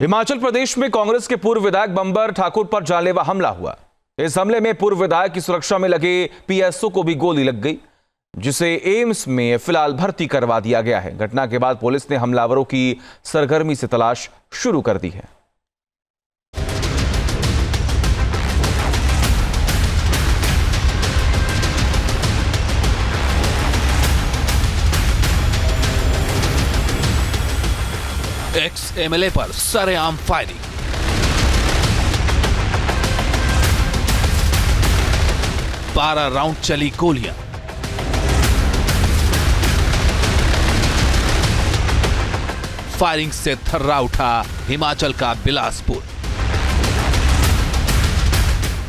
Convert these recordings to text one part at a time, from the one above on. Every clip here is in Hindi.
हिमाचल प्रदेश में कांग्रेस के पूर्व विधायक बंबर ठाकुर पर जानलेवा हमला हुआ। इस हमले में पूर्व विधायक की सुरक्षा में लगे पीएसओ को भी गोली लग गई, जिसे एम्स में फिलहाल भर्ती करवा दिया गया है। घटना के बाद पुलिस ने हमलावरों की सरगर्मी से तलाश शुरू कर दी है। एक्स एमएलए पर सरेआम फायरिंग। बारह राउंड चली गोलियां। फायरिंग से थर्रा उठा हिमाचल का बिलासपुर।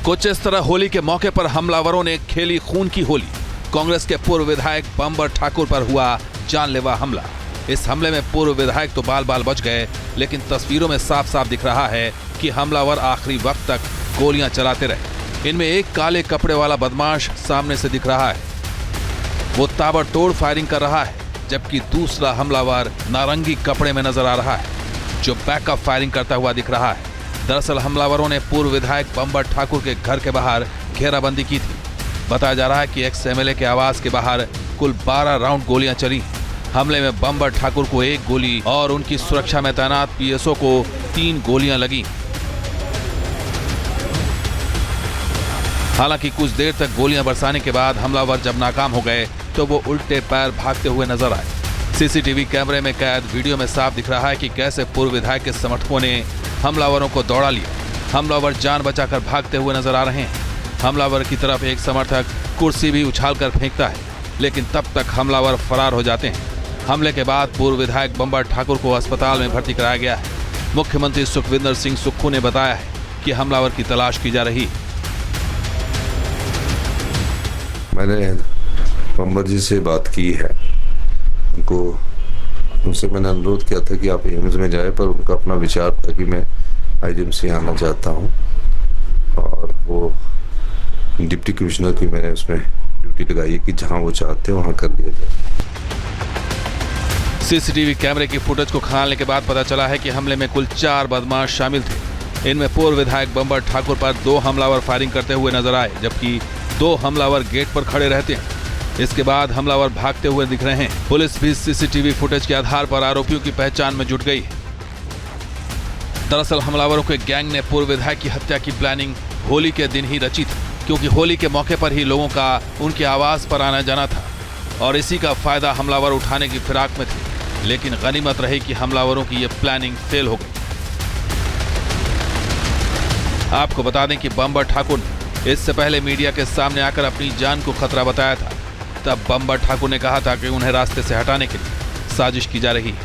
कुछ इस तरह होली के मौके पर हमलावरों ने खेली खून की होली। कांग्रेस के पूर्व विधायक बंबर ठाकुर पर हुआ जानलेवा हमला। इस हमले में पूर्व विधायक तो बाल बाल बच गए, लेकिन तस्वीरों में साफ साफ दिख रहा है कि हमलावर आखिरी वक्त तक गोलियां चलाते रहे। इनमें एक काले कपड़े वाला बदमाश सामने से दिख रहा है, वो ताबड़तोड़ फायरिंग कर रहा है, जबकि दूसरा हमलावर नारंगी कपड़े में नजर आ रहा है, जो बैकअप फायरिंग करता हुआ दिख रहा है। दरअसल हमलावरों ने पूर्व विधायक बंबर ठाकुर के घर के बाहर घेराबंदी की थी। बताया जा रहा है कि एक्स एमएलए के आवास के बाहर कुल 12 राउंड गोलियां चली। हमले में बंबर ठाकुर को 1 गोली और उनकी सुरक्षा में तैनात पीएसओ को 3 गोलियां लगी। हालांकि कुछ देर तक गोलियां बरसाने के बाद हमलावर जब नाकाम हो गए तो वो उल्टे पैर भागते हुए नजर आए। सीसीटीवी कैमरे में कैद वीडियो में साफ दिख रहा है कि कैसे पूर्व विधायक के समर्थकों ने हमलावरों को दौड़ा लिया। हमलावर जान बचाकर भागते हुए नजर आ रहे हैं। हमलावर की तरफ एक समर्थक कुर्सी भी उछालकर फेंकता है, लेकिन तब तक हमलावर फरार हो जाते हैं। हमले के बाद पूर्व विधायक बंबर ठाकुर को अस्पताल में भर्ती कराया गया है। मुख्यमंत्री सुखविंदर सिंह सुक्खू ने बताया है कि हमलावर की तलाश की जा रही है। मैंने बंबर जी से बात की है, उनसे मैंने अनुरोध किया था कि आप एम्स में जाए, पर उनका अपना विचार था कि मैं आईजीएमसी आना चाहता हूं, और वो डिप्टी कमिश्नर की मैंने उसमें ड्यूटी लगाई है कि जहां वो चाहते हैं वहां कर लिया जाए। सीसीटीवी कैमरे की फुटेज को खंगालने के बाद पता चला है कि हमले में कुल 4 बदमाश शामिल थे। इनमें पूर्व विधायक बंबर ठाकुर पर 2 हमलावर फायरिंग करते हुए नजर आए, जबकि 2 हमलावर गेट पर खड़े रहते हैं। इसके बाद हमलावर भागते हुए दिख रहे हैं। पुलिस भी सीसीटीवी फुटेज के आधार पर आरोपियों की पहचान में जुट गई है। दरअसल हमलावरों के गैंग ने पूर्व विधायक की हत्या की प्लानिंग होली के दिन ही रची थी, क्योंकि होली के मौके पर ही लोगों का उनके आवास पर आना जाना था, और इसी का फायदा हमलावर उठाने की फिराक में थे। लेकिन गनीमत रही कि हमलावरों की यह प्लानिंग फेल हो गई। आपको बता दें कि बंबर ठाकुर ने इससे पहले मीडिया के सामने आकर अपनी जान को खतरा बताया था। तब बंबर ठाकुर ने कहा था कि उन्हें रास्ते से हटाने के लिए साजिश की जा रही है।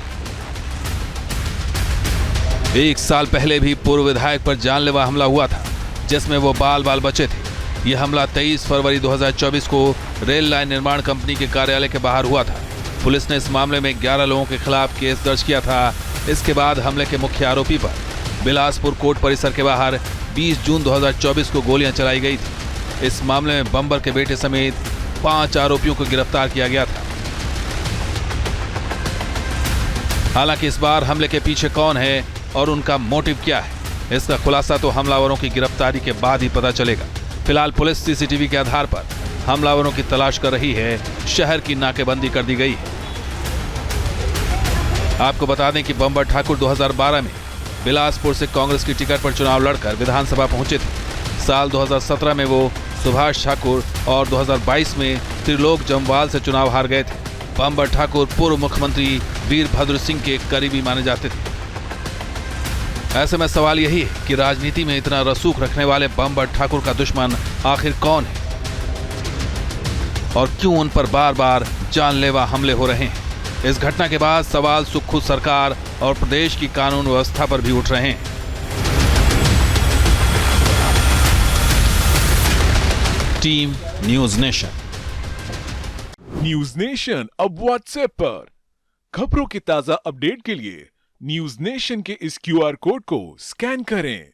1 साल पहले भी पूर्व विधायक पर जानलेवा हमला हुआ था, जिसमें वो बाल बाल बचे थे। यह हमला 23 फरवरी 2024 को रेल लाइन निर्माण कंपनी के कार्यालय के बाहर हुआ था। पुलिस ने इस मामले में 11 लोगों के खिलाफ केस दर्ज किया था। इसके बाद हमले के मुख्य आरोपी पर बिलासपुर कोर्ट परिसर के बाहर 20 जून 2024 को गोलियां चलाई गई थी। इस मामले में बंबर के बेटे समेत 5 आरोपियों को गिरफ्तार किया गया था। हालांकि इस बार हमले के पीछे कौन है और उनका मोटिव क्या है, इसका खुलासा तो हमलावरों की गिरफ्तारी के बाद ही पता चलेगा। फिलहाल पुलिस सीसीटीवी के आधार पर हमलावरों की तलाश कर रही है। शहर की नाकेबंदी कर दी गई है। आपको बता दें कि बंबर ठाकुर 2012 में बिलासपुर से कांग्रेस की टिकट पर चुनाव लड़कर विधानसभा पहुंचे थे। साल 2017 में वो सुभाष ठाकुर और 2022 में त्रिलोक जम्वाल से चुनाव हार गए थे। बंबर ठाकुर पूर्व मुख्यमंत्री वीरभद्र सिंह के करीबी माने जाते थे। ऐसे में सवाल यही है कि राजनीति में इतना रसूख रखने वाले बंबर ठाकुर का दुश्मन आखिर कौन है, और क्यों उन पर बार बार जानलेवा हमले हो रहे हैं। इस घटना के बाद सवाल सुक्खू सरकार और प्रदेश की कानून व्यवस्था पर भी उठ रहे हैं। Team news nation. News nation अब व्हाट्सएप पर खबरों के ताजा अपडेट के लिए न्यूज नेशन के इस क्यूआर कोड को स्कैन करें।